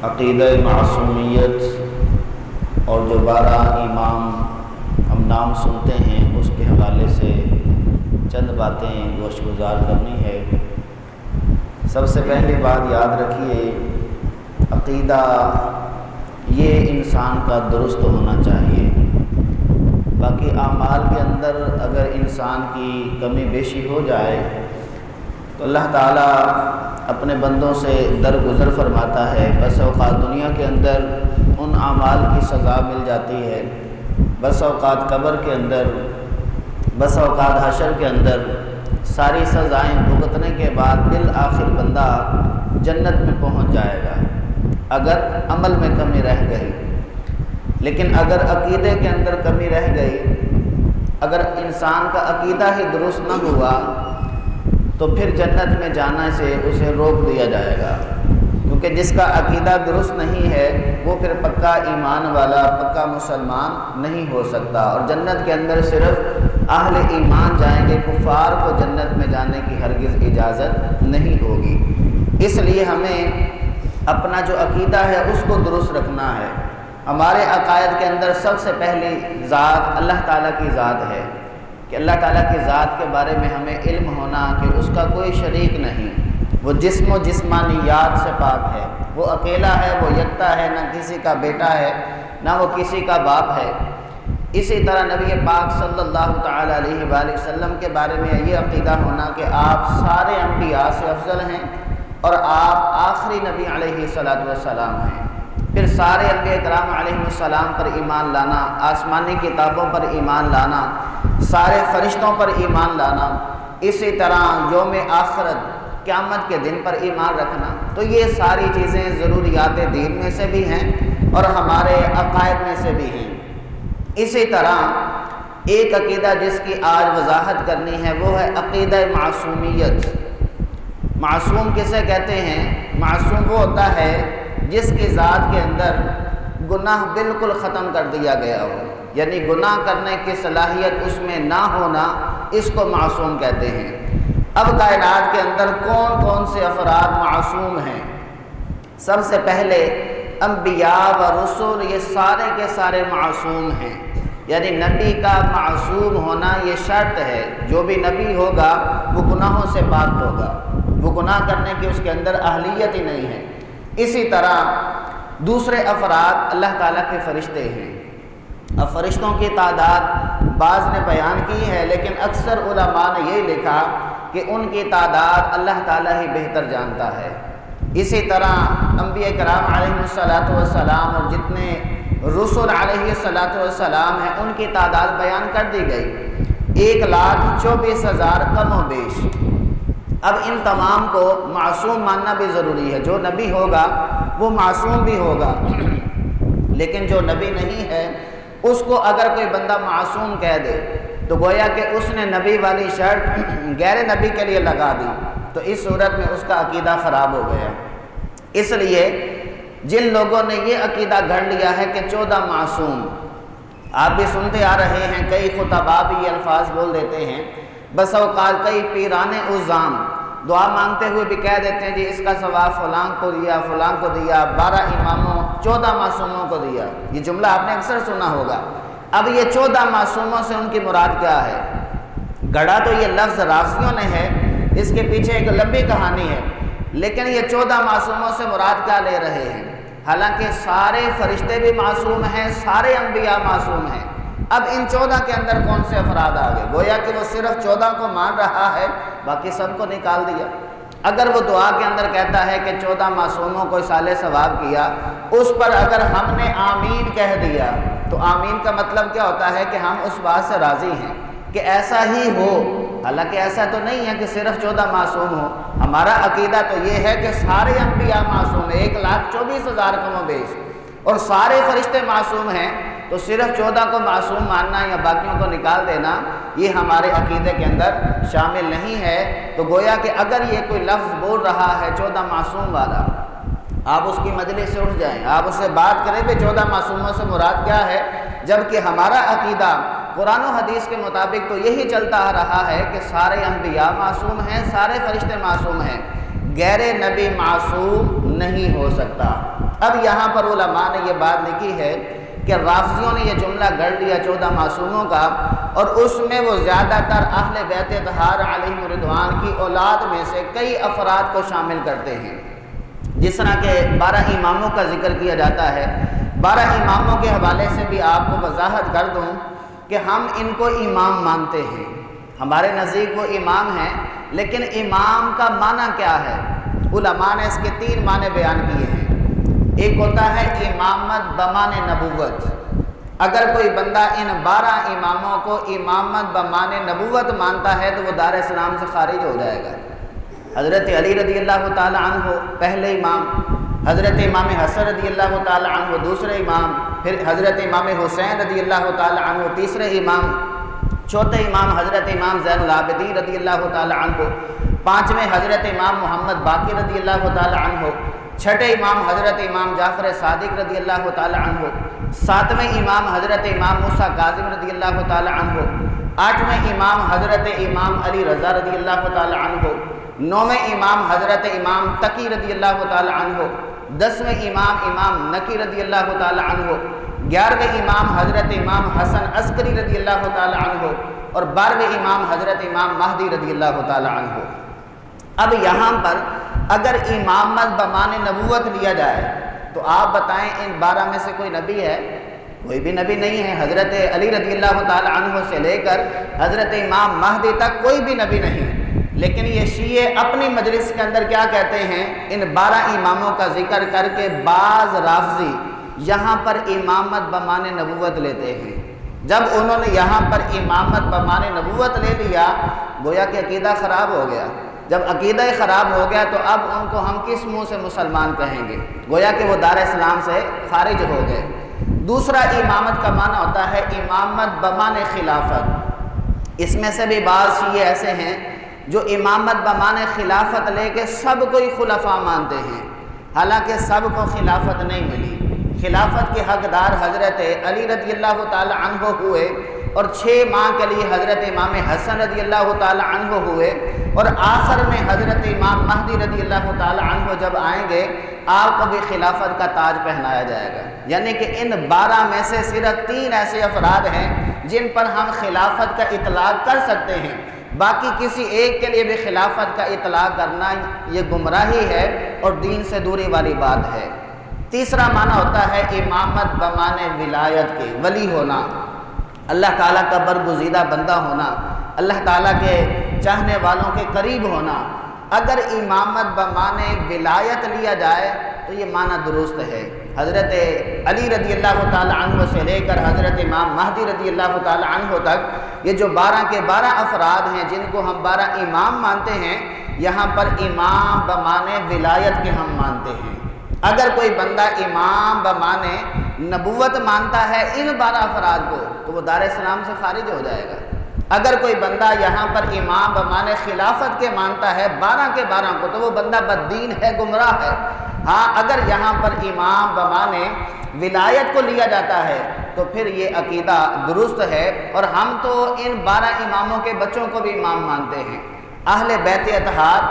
عقیدہ معصومیت اور جو 12 امام ہم نام سنتے ہیں اس کے حوالے سے چند باتیں گوش گزار کرنی ہے۔ سب سے پہلی بات یاد رکھیے، عقیدہ یہ انسان کا درست ہونا چاہیے۔ باقی اعمال کے اندر اگر انسان کی کمی بیشی ہو جائے تو اللہ تعالیٰ اپنے بندوں سے درگزر فرماتا ہے۔ بس اوقات دنیا کے اندر ان اعمال کی سزا مل جاتی ہے، بس اوقات قبر کے اندر، بس اوقات حشر کے اندر ساری سزائیں بھگتنے کے بعد بالآخر بندہ جنت میں پہنچ جائے گا اگر عمل میں کمی رہ گئی۔ لیکن اگر عقیدے کے اندر کمی رہ گئی، اگر انسان کا عقیدہ ہی درست نہ ہوا تو پھر جنت میں جانا سے اسے روک دیا جائے گا، کیونکہ جس کا عقیدہ درست نہیں ہے وہ پھر پکا ایمان والا، پکا مسلمان نہیں ہو سکتا، اور جنت کے اندر صرف اہل ایمان جائیں گے، کفار کو جنت میں جانے کی ہرگز اجازت نہیں ہوگی۔ اس لیے ہمیں اپنا جو عقیدہ ہے اس کو درست رکھنا ہے۔ ہمارے عقائد کے اندر سب سے پہلی ذات اللہ تعالیٰ کی ذات ہے، کہ اللہ تعالیٰ کی ذات کے بارے میں ہمیں علم ہونا کہ اس کا کوئی شریک نہیں، وہ جسم و جسمانیات سے پاک ہے، وہ اکیلا ہے، وہ یکتا ہے، نہ کسی کا بیٹا ہے نہ وہ کسی کا باپ ہے۔ اسی طرح نبی پاک صلی اللہ تعالیٰ علیہ وآلہ وسلم کے بارے میں یہ عقیدہ ہونا کہ آپ سارے انبیاء سے افضل ہیں اور آپ آخری نبی علیہ السلام ہیں۔ پھر سارے انبیاء کرام علیہ السلام پر ایمان لانا، آسمانی کتابوں پر ایمان لانا، سارے فرشتوں پر ایمان لانا، اسی طرح یوم آخرت قیامت کے دن پر ایمان رکھنا، تو یہ ساری چیزیں ضروریات دین میں سے بھی ہیں اور ہمارے عقائد میں سے بھی ہیں۔ اسی طرح ایک عقیدہ جس کی آج وضاحت کرنی ہے وہ ہے عقیدہ معصومیت۔ معصوم کسے کہتے ہیں؟ معصوم وہ ہوتا ہے جس کی ذات کے اندر گناہ بالکل ختم کر دیا گیا ہو، یعنی گناہ کرنے کی صلاحیت اس میں نہ ہونا، اس کو معصوم کہتے ہیں۔ اب کائنات کے اندر کون کون سے افراد معصوم ہیں؟ سب سے پہلے انبیاء و رسول، یہ سارے کے سارے معصوم ہیں، یعنی نبی کا معصوم ہونا یہ شرط ہے۔ جو بھی نبی ہوگا وہ گناہوں سے پاک ہوگا، وہ گناہ کرنے کی اس کے اندر اہلیت ہی نہیں ہے۔ اسی طرح دوسرے افراد اللہ تعالیٰ کے فرشتے ہیں۔ اب فرشتوں کی تعداد بعض نے بیان کی ہے، لیکن اکثر علماء نے یہی لکھا کہ ان کی تعداد اللہ تعالیٰ ہی بہتر جانتا ہے۔ اسی طرح انبیاء کرام علیہ السلام اور جتنے رسول علیہ السلام ہیں ان کی تعداد بیان کر دی گئی، 1,24,000 کم و بیش۔ اب ان تمام کو معصوم ماننا بھی ضروری ہے۔ جو نبی ہوگا وہ معصوم بھی ہوگا، لیکن جو نبی نہیں ہے اس کو اگر کوئی بندہ معصوم کہہ دے تو گویا کہ اس نے نبی والی شرط غیر نبی کے لیے لگا دی، تو اس صورت میں اس کا عقیدہ خراب ہو گیا۔ اس لیے جن لوگوں نے یہ عقیدہ گھڑ لیا ہے کہ 14 معصوم، آپ بھی سنتے آ رہے ہیں، کئی خطباء بھی یہ الفاظ بول دیتے ہیں، بس اوقات کئی پیران عظام دعا مانگتے ہوئے بھی کہہ دیتے ہیں جی اس کا ثواب فلاں کو دیا، فلاں کو دیا، 12 اماموں 14 معصوموں کو دیا۔ یہ جملہ آپ نے اکثر سنا ہوگا۔ اب یہ 14 معصوموں سے ان کی مراد کیا ہے؟ گڑا تو یہ لفظ راویوں نے ہے، اس کے پیچھے ایک لمبی کہانی ہے، لیکن یہ 14 معصوموں سے مراد کیا لے رہے ہیں؟ حالانکہ سارے فرشتے بھی معصوم ہیں، سارے انبیاء معصوم ہیں۔ اب ان 14 کے اندر کون سے افراد آ گئے؟ گویا کہ وہ صرف 14 کو مان رہا ہے، باقی سب کو نکال دیا۔ اگر وہ دعا کے اندر کہتا ہے کہ 14 معصوموں کو اصال ثواب کیا، اس پر اگر ہم نے آمین کہہ دیا تو آمین کا مطلب کیا ہوتا ہے کہ ہم اس بات سے راضی ہیں کہ ایسا ہی ہو۔ حالانکہ ایسا تو نہیں ہے کہ صرف 14 معصوم ہو، ہمارا عقیدہ تو یہ ہے کہ سارے انبیاء معصوم ہیں، 1,24,000 کم و بیش، اور سارے فرشتے معصوم ہیں، تو صرف 14 کو معصوم ماننا یا باقیوں کو نکال دینا یہ ہمارے عقیدے کے اندر شامل نہیں ہے۔ تو گویا کہ اگر یہ کوئی لفظ بول رہا ہے 14 معصوم والا، آپ اس کی مجلس سے اٹھ جائیں، آپ اس سے بات کریں کہ 14 معصوموں سے مراد کیا ہے، جبکہ ہمارا عقیدہ قرآن و حدیث کے مطابق تو یہی چلتا آ رہا ہے کہ سارے انبیاء معصوم ہیں، سارے فرشتے معصوم ہیں، غیر نبی معصوم نہیں ہو سکتا۔ اب یہاں پر علماء نے یہ بات لکھی ہے کہ رافضیوں نے یہ جملہ گڑھ لیا 14 معصوموں کا، اور اس میں وہ زیادہ تر اہل بیت اطہار علیہم رضوان کی اولاد میں سے کئی افراد کو شامل کرتے ہیں۔ جس طرح کہ 12 اماموں کا ذکر کیا جاتا ہے، 12 اماموں کے حوالے سے بھی آپ کو وضاحت کر دوں کہ ہم ان کو امام مانتے ہیں، ہمارے نزدیک وہ امام ہیں، لیکن امام کا معنی کیا ہے؟ علماء نے اس کے 3 معنی بیان کیے ہیں۔ ایک ہوتا ہے امامت بمعنی نبوت، اگر کوئی بندہ ان 12 اماموں کو امامت بمعنی نبوت مانتا ہے تو وہ دار اسلام سے خارج ہو جائے گا۔ حضرت علی رضی اللہ تعالی عنہ پہلے امام، حضرت امام حسن رضی اللہ تعالی عنہ دوسرے امام، پھر حضرت امام حسین رضی اللہ تعالی عنہ تیسرے امام، چوتھے امام حضرت امام زین العابدین رضی اللہ تعالی عنہ، پانچویں حضرت امام محمد باقر رضی اللہ تعالی عنہ، چھٹے امام حضرت امام جعفر صادق رضی اللہ تعالی عنہ، ساتویں امام حضرت امام موسیٰ کاظم رضی اللہ تعالی عنہ، آٹھویں امام حضرت امام علی رضا رضی اللہ تعالی عنہ، نویں امام حضرت امام تقی رضی اللہ تعالی عنہ، 10ویں امام امام نقی رضی اللہ تعالی عنہ، 11ویں امام حضرت امام حسن عسکری رضی اللہ تعالی عنہ، اور 12ویں امام حضرت امام مہدی رضی اللہ تعالی عنہ۔ اب یہاں پر اگر امامت بمعنی نبوت لیا جائے تو آپ بتائیں ان 12 میں سے کوئی نبی ہے؟ کوئی بھی نبی نہیں ہے۔ حضرت علی رضی اللہ تعالی عنہ سے لے کر حضرت امام مہدی تک کوئی بھی نبی نہیں، لیکن یہ شیعہ اپنی مجلس کے اندر کیا کہتے ہیں؟ ان 12 اماموں کا ذکر کر کے بعض رافضی یہاں پر امامت بمعنی نبوت لیتے ہیں۔ جب انہوں نے یہاں پر امامت بمعنی نبوت لے لیا، گویا کہ عقیدہ خراب ہو گیا۔ جب عقیدہ خراب ہو گیا تو اب ان کو ہم کس منہ سے مسلمان کہیں گے؟ گویا کہ وہ دار اسلام سے خارج ہو گئے۔ دوسرا امامت کا معنی ہوتا ہے امامت بمعنی خلافت۔ اس میں سے بھی بعض شیعہ ایسے ہیں جو امامت بمعنی خلافت لے کے سب کو ہی خلفاء مانتے ہیں، حالانکہ سب کو خلافت نہیں ملی۔ خلافت کے حقدار حضرت علی رضی اللہ تعالی عنہ ہوئے، اور 6 ماہ کے لیے حضرت امام حسن رضی اللہ تعالی عنہ ہوئے، اور آخر میں حضرت امام مہدی رضی اللہ تعالی عنہ جب آئیں گے آپ کو بھی خلافت کا تاج پہنایا جائے گا۔ یعنی کہ ان 12 میں سے صرف 3 ایسے افراد ہیں جن پر ہم خلافت کا اطلاق کر سکتے ہیں، باقی کسی ایک کے لیے بھی خلافت کا اطلاق کرنا یہ گمراہی ہے اور دین سے دوری والی بات ہے۔ تیسرا معنی ہوتا ہے امامت بمعنی ولایت کے، ولی ہونا، اللہ تعالیٰ کا برگزیدہ بندہ ہونا، اللہ تعالیٰ کے چاہنے والوں کے قریب ہونا۔ اگر امامت بمعنی ولایت لیا جائے تو یہ معنی درست ہے۔ حضرت علی رضی اللہ تعالی عنہ سے لے کر حضرت امام مہدی رضی اللہ تعالی عنہ تک یہ جو 12 کے 12 افراد ہیں جن کو ہم 12 امام مانتے ہیں، یہاں پر امام بمعنی ولایت کے ہم مانتے ہیں۔ اگر کوئی بندہ امام بمعنی نبوت مانتا ہے ان 12 افراد کو تو وہ دار اسلام سے خارج ہو جائے گا۔ اگر کوئی بندہ یہاں پر امام بمعنی خلافت کے مانتا ہے 12 کے 12 کو تو وہ بندہ بددین ہے، گمراہ ہے۔ ہاں اگر یہاں پر امام بمعنی ولایت کو لیا جاتا ہے تو پھر یہ عقیدہ درست ہے، اور ہم تو ان 12 اماموں کے بچوں کو بھی امام مانتے ہیں۔ اہل بیت اطہار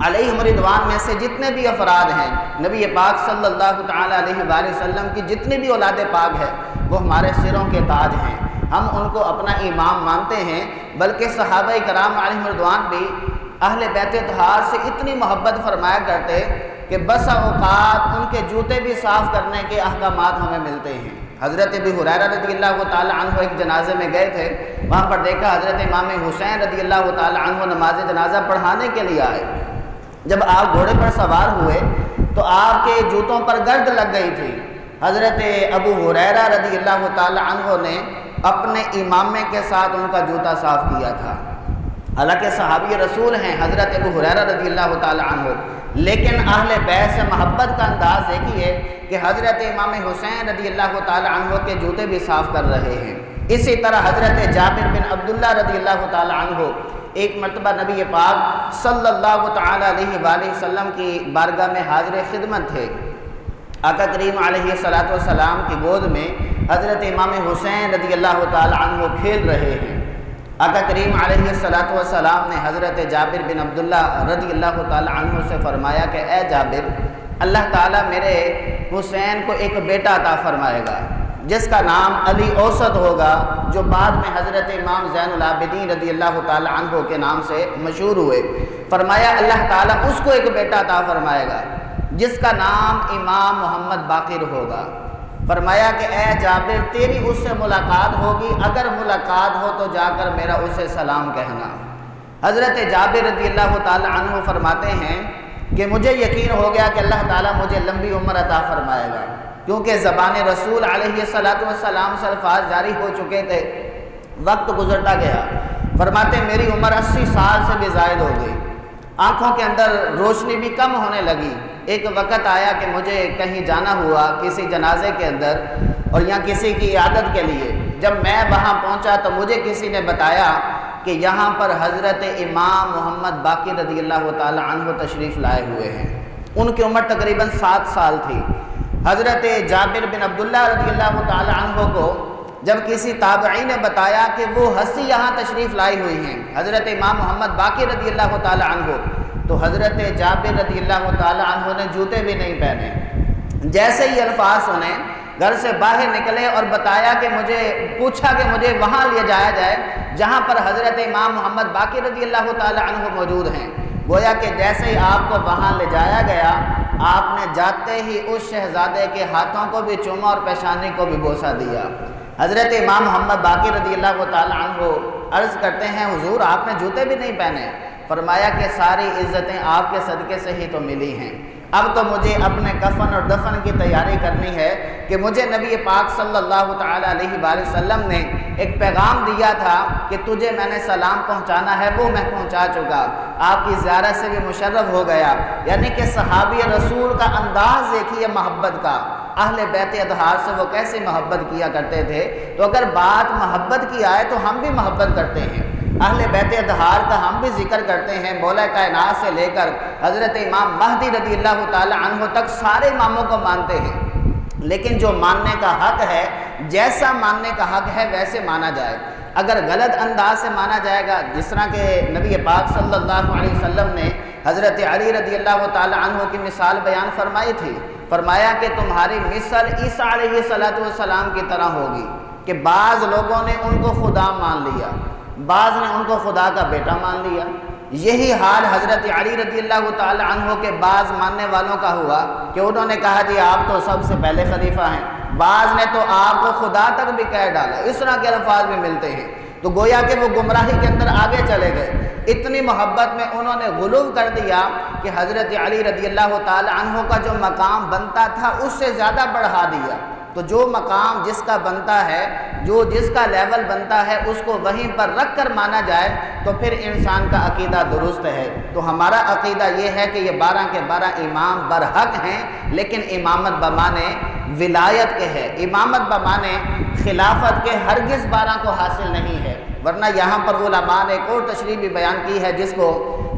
علیہم رضوان میں سے جتنے بھی افراد ہیں، نبی پاک صلی اللہ تعالی علیہ وآلہ وسلم کی جتنی بھی اولاد پاک ہے وہ ہمارے سروں کے تاج ہیں، ہم ان کو اپنا امام مانتے ہیں۔ بلکہ صحابہ کرام علیہم رضوان بھی اہل بیت اطہار سے اتنی محبت فرمایا کرتے کہ بسا اوقات ان کے جوتے بھی صاف کرنے کے احکامات ہمیں ملتے ہیں۔ حضرت ابی ہریرہ رضی اللہ تعالی عنہ ایک جنازے میں گئے تھے، وہاں پر دیکھا حضرت امام حسین رضی اللہ تعالی عنہ نماز جنازہ پڑھانے کے لیے آئے۔ جب آپ گھوڑے پر سوار ہوئے تو آپ کے جوتوں پر گرد لگ گئی تھی۔ حضرت ابو ہریرہ رضی اللہ تعالی عنہ نے اپنے امامے کے ساتھ ان کا جوتا صاف کیا تھا، حالانکہ صحابی رسول ہیں حضرت ابو ہریرہ رضی اللہ تعالی عنہ، لیکن اہل بیت سے محبت کا انداز دیکھیے کہ حضرت امام حسین رضی اللہ تعالی عنہ کے جوتے بھی صاف کر رہے ہیں۔ اسی طرح حضرت جابر بن عبداللہ رضی اللہ تعالی عنہ ایک مرتبہ نبی پاک صلی اللہ تعالی علیہ وآلہ وسلم کی بارگاہ میں حاضر خدمت تھے۔ آقا کریم علیہ السلام کی گود میں حضرت امام حسین رضی اللہ تعالی عنہ کھیل رہے ہیں۔ آقا کریم علیہ السلام نے حضرت جابر بن عبداللہ رضی اللہ تعالی عنہ سے فرمایا کہ اے جابر، اللہ تعالیٰ میرے حسین کو ایک بیٹا عطا فرمائے گا جس کا نام علی اوسط ہوگا، جو بعد میں حضرت امام زین العابدین رضی اللہ تعالیٰ عنہ کے نام سے مشہور ہوئے۔ فرمایا اللہ تعالیٰ اس کو ایک بیٹا عطا فرمائے گا جس کا نام امام محمد باقر ہوگا۔ فرمایا کہ اے جابر تیری اس سے ملاقات ہوگی، اگر ملاقات ہو تو جا کر میرا اسے سلام کہنا۔ حضرت جابر رضی اللہ تعالیٰ عنہ فرماتے ہیں کہ مجھے یقین ہو گیا کہ اللہ تعالیٰ مجھے لمبی عمر عطا فرمائے گا، کیونکہ زبان رسول علیہ السلام سے الفاظ جاری ہو چکے تھے، وقت گزرتا گیا۔ فرماتے میری عمر 80 سال سے بھی زائد ہو گئی، آنکھوں کے اندر روشنی بھی کم ہونے لگی۔ ایک وقت آیا کہ مجھے کہیں جانا ہوا کسی جنازے کے اندر اور یا کسی کی عیادت کے لیے۔ جب میں وہاں پہنچا تو مجھے کسی نے بتایا کہ یہاں پر حضرت امام محمد باقر رضی اللہ تعالی عنہ تشریف لائے ہوئے ہیں۔ ان کی عمر تقریباً 7 سال تھی۔ حضرت جابر بن عبداللہ رضی اللہ تعالی عنہ کو جب کسی تابعی نے بتایا کہ وہ ہستی یہاں تشریف لائی ہوئی ہیں، حضرت امام محمد باقر رضی اللہ تعالی عنہ، تو حضرت جابر رضی اللہ تعالی عنہ نے جوتے بھی نہیں پہنے۔ جیسے ہی الفاظ سنے گھر سے باہر نکلے اور بتایا کہ پوچھا کہ مجھے وہاں لے جایا جائے جہاں پر حضرت امام محمد باقر رضی اللہ تعالی عنہ موجود ہیں۔ گویا کہ جیسے ہی آپ کو وہاں لے جایا گیا، آپ نے جاتے ہی اس شہزادے کے ہاتھوں کو بھی چوما اور پیشانی کو بھی بوسہ دیا۔ حضرت امام محمد باقر رضی اللہ تعالی عنہ عرض کرتے ہیں حضور آپ نے جوتے بھی نہیں پہنے۔ فرمایا کہ ساری عزتیں آپ کے صدقے سے ہی تو ملی ہیں، اب تو مجھے اپنے کفن اور دفن کی تیاری کرنی ہے کہ مجھے نبی پاک صلی اللہ تعالی علیہ وآلہ وسلم نے ایک پیغام دیا تھا کہ تجھے میں نے سلام پہنچانا ہے، وہ میں پہنچا چکا، آپ کی زیارت سے بھی مشرف ہو گیا۔ یعنی کہ صحابی رسول کا انداز دیکھیے محبت کا، اہل بیت اطہار سے وہ کیسے محبت کیا کرتے تھے۔ تو اگر بات محبت کی آئے تو ہم بھی محبت کرتے ہیں، اہل بیت اطہار کا ہم بھی ذکر کرتے ہیں، مولا کائنات سے لے کر حضرت امام مہدی رضی اللہ تعالی عنہ تک سارے اماموں کو مانتے ہیں، لیکن جو ماننے کا حق ہے، جیسا ماننے کا حق ہے ویسے مانا جائے۔ اگر غلط انداز سے مانا جائے گا، جس طرح کہ نبی پاک صلی اللہ علیہ وسلم نے حضرت علی رضی اللہ تعالی عنہ کی مثال بیان فرمائی تھی، فرمایا کہ تمہاری مثل عیسیٰ علیہ السلام کی طرح ہوگی کہ بعض لوگوں نے ان کو خدا مان لیا، بعض نے ان کو خدا کا بیٹا مان لیا۔ یہی حال حضرت علی رضی اللہ تعالی عنہ کے بعض ماننے والوں کا ہوا کہ انہوں نے کہا جی آپ تو سب سے پہلے خلیفہ ہیں، بعض نے تو آپ کو خدا تک بھی کہہ ڈالا، اس طرح کے الفاظ بھی ملتے ہیں۔ تو گویا کہ وہ گمراہی کے اندر آگے چلے گئے، اتنی محبت میں انہوں نے غلو کر دیا کہ حضرت علی رضی اللہ تعالی عنہ کا جو مقام بنتا تھا اس سے زیادہ بڑھا دیا۔ تو جو مقام جس کا بنتا ہے، جو جس کا لیول بنتا ہے، اس کو وہیں پر رکھ کر مانا جائے تو پھر انسان کا عقیدہ درست ہے۔ تو ہمارا عقیدہ یہ ہے کہ یہ 12 کے 12 امام برحق ہیں، لیکن امامت بمانے ولایت کے ہے، امامت بمانے خلافت کے ہرگز 12 کو حاصل نہیں ہے۔ ورنہ یہاں پر علماء نے ایک اور تشریح بھی بیان کی ہے جس کو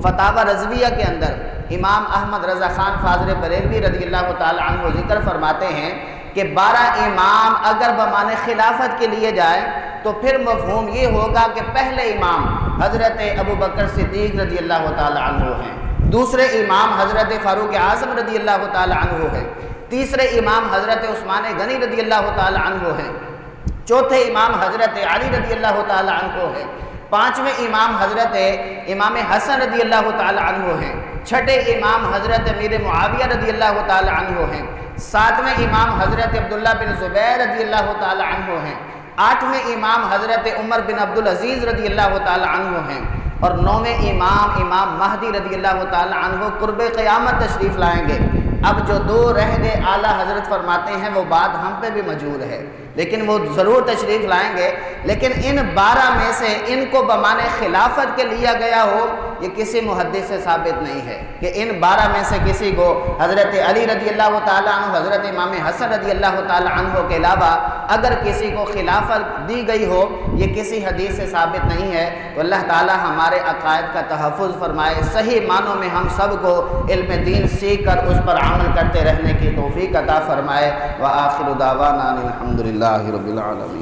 فتاوی رضویہ کے اندر امام احمد رضا خان فاضل بریلوی رضی اللہ تعالی عنہ ذکر فرماتے ہیں کہ 12 امام اگر بمانے خلافت کے لیے جائے تو پھر مفہوم یہ ہوگا کہ پہلے امام حضرت ابو بکر صدیق رضی اللہ تعالی عنہ ہیں، دوسرے امام حضرت فاروق اعظم رضی اللہ تعالی عنہ ہیں، تیسرے امام حضرت عثمان غنی رضی اللہ تعالی عنہ ہیں، چوتھے امام حضرت علی رضی اللہ تعالی عنہ ہیں، پانچویں امام حضرت امام حسن رضی اللہ تعالی عنہ ہیں، چھٹے امام حضرت امیر معاویہ رضی اللہ تعالی عنہ ہیں، ساتویں امام حضرت عبداللہ بن زبیر رضی اللہ تعالی عنہ ہیں، آٹھویں امام حضرت عمر بن عبدالعزیز رضی اللہ تعالی عنہ ہیں، اور نویں امام مہدی رضی اللہ تعالی عنہ قرب قیامت تشریف لائیں گے۔ اب جو 2 رہ گئے اعلیٰ حضرت فرماتے ہیں وہ بات ہم پہ بھی موجود ہے، لیکن وہ ضرور تشریف لائیں گے، لیکن ان 12 میں سے ان کو بمانے خلافت کے لیا گیا ہو یہ کسی محدث سے ثابت نہیں ہے کہ ان 12 میں سے کسی کو حضرت علی رضی اللہ تعالی عنہ، حضرت امام حسن رضی اللہ تعالی عنہ کے علاوہ اگر کسی کو خلافت دی گئی ہو، یہ کسی حدیث سے ثابت نہیں ہے۔ تو اللہ تعالی ہمارے عقائد کا تحفظ فرمائے، صحیح معنوں میں ہم سب کو علم دین سیکھ کر اس پر عمل کرتے رہنے کی توفیق عطا فرمائے۔ وآخر دعوانا الحمدللہ رب العالمین۔